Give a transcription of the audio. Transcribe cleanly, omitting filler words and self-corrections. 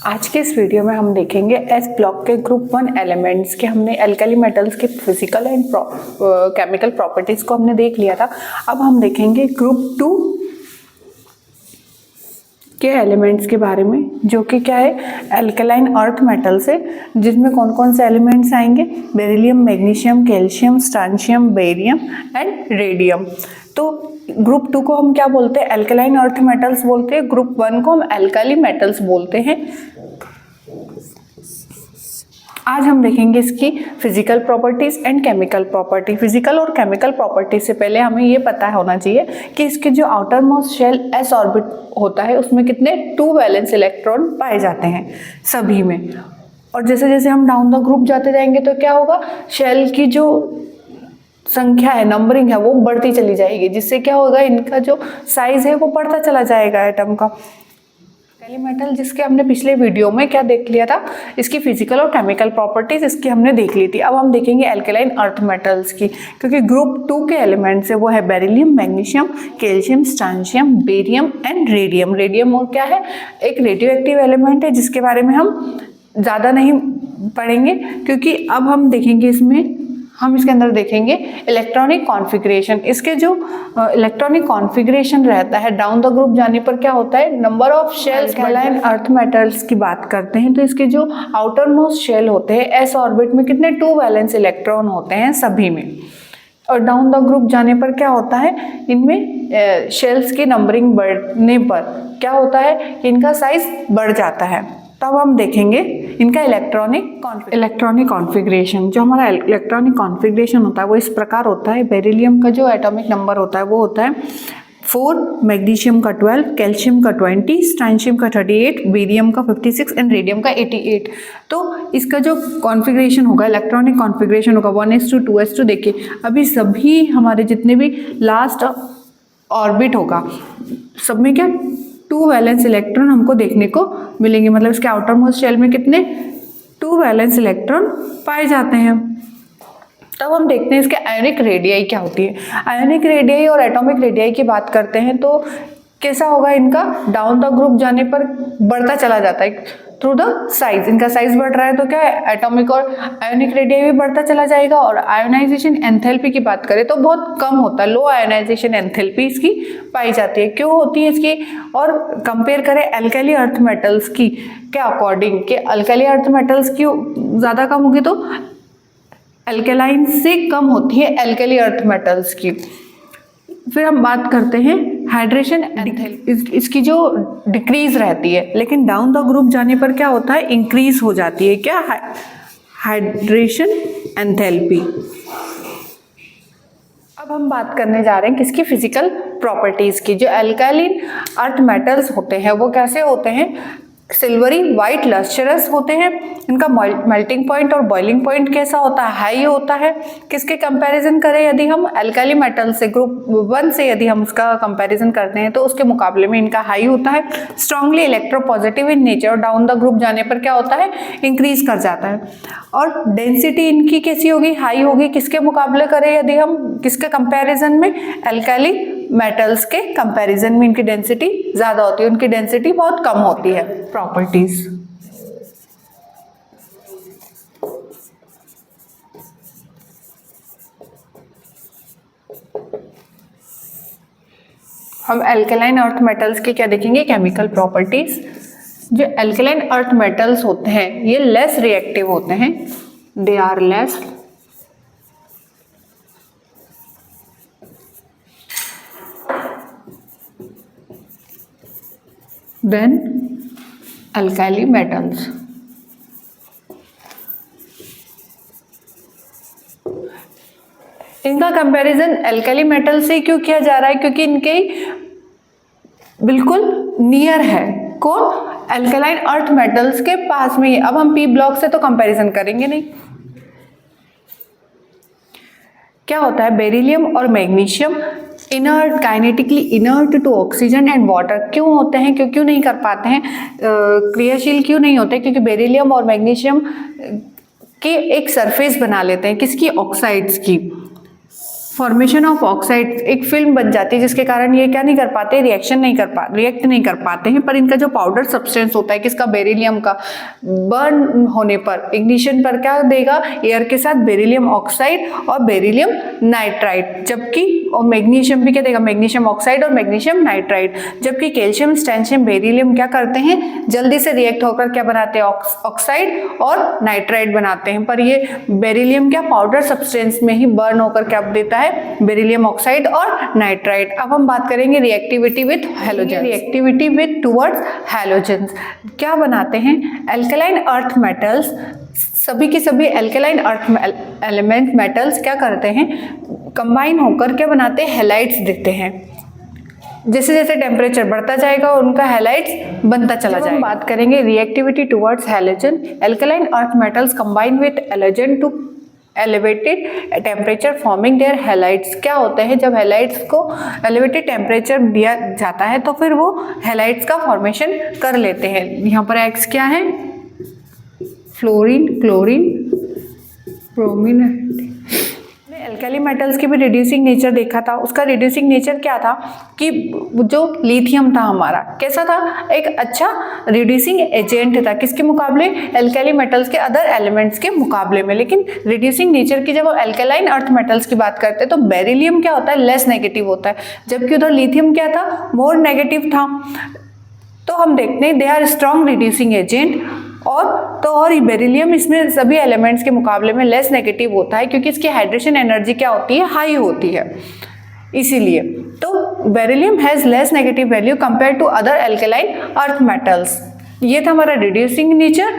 आज के इस वीडियो में हम देखेंगे एस ब्लॉक के ग्रुप 1 एलिमेंट्स के। हमने एल्कली मेटल्स के फिजिकल एंड केमिकल प्रॉपर्टीज को हमने देख लिया था। अब हम देखेंगे ग्रुप 2 के एलिमेंट्स के बारे में, जो कि क्या है, एल्कलाइन अर्थ मेटल्स है, जिसमें कौन कौन से एलिमेंट्स आएंगे, beryllium, magnesium, calcium, स्ट्रांशियम, barium and radium. तो ग्रुप 2 को हम क्या बोलते हैं, एल्कलाइन अर्थ मेटल्स बोलते हैं। ग्रुप 1 को हम एल्कली मेटल्स बोलते हैं। आज हम देखेंगे इसकी physical properties and chemical property. Physical और केमिकल प्रॉपर्टीज से पहले हमें ये पता होना चाहिए कि इसके जो outermost shell S orbit होता है उसमें कितने 2 वैलेंस इलेक्ट्रॉन पाए जाते हैं सभी में। और जैसे जैसे हम डाउन द ग्रुप जाते जाएंगे तो क्या होगा, शेल की जो संख्या है, नंबरिंग है, वो बढ़ती चली जाएगी, जिससे क्या होगा, इनका जो साइज है वो बढ़ता चला जाएगा एटम का। एल्कली मेटल जिसके हमने पिछले वीडियो में क्या देख लिया था, इसकी फिजिकल और केमिकल प्रॉपर्टीज इसकी हमने देख ली थी। अब हम देखेंगे एल्कलाइन अर्थ मेटल्स की, क्योंकि ग्रुप 2 के एलिमेंट्स है वो है beryllium, magnesium, calcium, स्ट्रांशियम, barium and radium. Radium और क्या है, एक रेडियो एक्टिव एलिमेंट है जिसके बारे में हम ज़्यादा नहीं पढ़ेंगे, क्योंकि अब हम देखेंगे इसके अंदर देखेंगे इलेक्ट्रॉनिक कॉन्फ़िगरेशन। इसके जो इलेक्ट्रॉनिक कॉन्फ़िगरेशन रहता है, डाउन द ग्रुप जाने पर क्या होता है, number of shells. Alkaline earth metals की बात करते हैं तो इसके जो आउटर मोस्ट शेल होते हैं एस ऑर्बिट में कितने 2 वैलेंस इलेक्ट्रॉन होते हैं सभी में। और डाउन द ग्रुप जाने पर क्या होता है, इनमें शेल्स की नंबरिंग बढ़ने पर क्या होता है, इनका साइज बढ़ जाता है। तब हम देखेंगे इनका इलेक्ट्रॉनिक कॉन्फ़िगरेशन। जो हमारा इलेक्ट्रॉनिक कॉन्फ़िगरेशन होता है वो इस प्रकार होता है। बेरिलियम का जो एटॉमिक नंबर होता है वो होता है 4, मैग्नीशियम का 12, कैल्शियम का 20, स्ट्रांशियम का 38, बेरियम का 56 एंड रेडियम का 88। तो इसका जो कॉन्फ़िगरेशन होगा, इलेक्ट्रॉनिक कॉन्फ़िगरेशन होगा 1:2:2। देखिए अभी सभी हमारे जितने भी लास्ट ऑर्बिट होगा सब में क्या 2 वैलेंस इलेक्ट्रॉन हमको देखने को मिलेंगे, मतलब इसके आउटर मोस्ट शेल में कितने 2 वैलेंस इलेक्ट्रॉन पाए जाते हैं। तब हम देखते हैं इसके आयोनिक रेडियाई क्या होती है। आयोनिक रेडियाई और एटॉमिक रेडियाई की बात करते हैं तो कैसा होगा, इनका डाउन द ग्रुप जाने पर बढ़ता चला जाता है थ्रू द साइज। इनका साइज बढ़ रहा है तो क्या है, एटॉमिक और आयोनिक रेडियाई भी बढ़ता चला जाएगा। और आयोनाइजेशन एंथैल्पी की बात करें तो बहुत कम होता है, लो आयोनाइजेशन एंथैल्पी इसकी पाई जाती है। क्यों होती है इसकी, और कंपेयर करें एल्कली अर्थ मेटल्स की क्या अकॉर्डिंग, कि एल्कली अर्थ मेटल्स की ज़्यादा कम होगी तो एल्केलाइन से कम होती है एल्कली अर्थ मेटल्स की। फिर हम बात करते हैं हाइड्रेशन एंथैल्पी, इसकी जो डिक्रीज रहती है, लेकिन डाउन द ग्रुप जाने पर क्या होता है, इंक्रीज हो जाती है। क्या, हाइड्रेशन एंथैल्पी। अब हम बात करने जा रहे हैं किसकी, फिजिकल प्रॉपर्टीज की। जो एल्कलाइन अर्थ मेटल्स होते हैं वो कैसे होते हैं, सिल्वरी वाइट लस्टरस होते हैं। इनका मेल्टिंग पॉइंट और बॉइलिंग पॉइंट कैसा होता है, हाई होता है। किसके कंपैरिजन करें, यदि हम एल्कली मेटल से ग्रुप 1 से यदि हम उसका कंपैरिजन करते हैं तो उसके मुकाबले में इनका हाई होता है। स्ट्रांगली इलेक्ट्रोपॉजिटिव इन नेचर, और डाउन द ग्रुप जाने पर क्या होता है, इंक्रीज कर जाता है। और डेंसिटी इनकी कैसी होगी, हाई होगी। किसके मुकाबले करें, यदि हम किसके कंपैरिजन में, एल्कली मेटल्स के कंपैरिजन में इनकी डेंसिटी ज़्यादा होती है, उनकी डेंसिटी बहुत कम होती है। प्रॉपर्टीज, हम एल्कलाइन अर्थ मेटल्स के क्या देखेंगे, केमिकल प्रॉपर्टीज। जो एल्कलाइन अर्थ मेटल्स होते हैं ये लेस रिएक्टिव होते हैं, they are less than alkali metals. इनका कंपैरिजन एल्कली मेटल से क्यों किया जा रहा है, क्योंकि इनके बिल्कुल नियर है। कौन, एल्कलाइन अर्थ मेटल्स के पास में ही। अब हम पी ब्लॉक से तो कंपैरिजन करेंगे नहीं। क्या होता है, बेरिलियम और magnesium inert, kinetically inert to oxygen and water. क्यों होते हैं, क्यों नहीं कर पाते हैं, क्रियाशील क्यों नहीं होते, क्योंकि बेरिलियम और मैग्नीशियम के एक सरफेस बना लेते हैं, किसकी, ऑक्साइड्स की। फॉर्मेशन ऑफ ऑक्साइड, एक फिल्म बन जाती है जिसके कारण ये क्या नहीं कर पाते, रिएक्ट नहीं कर पाते हैं। पर इनका जो पाउडर सब्सटेंस होता है किसका, बेरिलियम का, बर्न होने पर, इग्निशन पर क्या देगा, एयर के साथ बेरिलियम ऑक्साइड और बेरिलियम नाइट्राइड, जबकि और मैग्नीशियम भी क्या देगा, मैग्नीशियम ऑक्साइड और मैग्नीशियम नाइट्राइड। जबकि कैल्शियम, स्ट्रोंशियम, बेरिलियम क्या करते हैं, जल्दी से रिएक्ट होकर क्या बनाते हैं, ऑक्साइड और नाइट्राइड बनाते हैं। पर ये बेरिलियम क्या पाउडर सब्सटेंस में ही बर्न होकर क्या देता है, बेरिलियम ऑक्साइड और नाइट्राइड। अब हम बात करेंगे reactivity with halogen. Reactivity with towards halogens क्या बनाते हैं, एल्कलाइन अर्थ मेटल्स, सभी के सभी एल्कलाइन अर्थ एलिमेंट मेटल्स क्या करते हैं, कंबाइन होकर क्या बनाते हैं, हैलाइड्स देते हैं। जैसे जैसे टेम्परेचर बढ़ता जाएगा और उनका हैलाइड्स बनता चला जाएगा। हम बात करेंगे reactivity towards halogen, alkaline earth metals combine with halogen to elevated temperature forming their halides. क्या होता है, जब हैलाइड्स को एलिवेटेड टेम्परेचर दिया जाता है तो फिर वो हैलाइड्स का फॉर्मेशन कर लेते हैं। यहाँ पर एक्स क्या है, fluorine, chlorine, bromine. Alkali metals की भी रिड्यूसिंग नेचर देखा था, उसका रिड्यूसिंग नेचर क्या था कि जो लिथियम था हमारा कैसा था, एक अच्छा रिड्यूसिंग एजेंट था, किसके मुकाबले, एल्कली मेटल्स के अदर एलिमेंट्स के मुकाबले में। लेकिन रिड्यूसिंग नेचर की जब हम एल्कलाइन अर्थ मेटल्स की बात करते हैं तो बेरिलियम क्या होता है, लेस नेगेटिव होता है, जबकि उधर लिथियम क्या था, मोर नेगेटिव था। तो हम देखते हैं they are strong reducing agent, और बेरिलियम इसमें सभी एलिमेंट्स के मुकाबले में लेस नेगेटिव होता है क्योंकि इसकी हाइड्रेशन एनर्जी क्या होती है, हाई होती है, इसीलिए। तो beryllium has less negative value compare to other alkaline earth metals. ये था हमारा रिड्यूसिंग नेचर।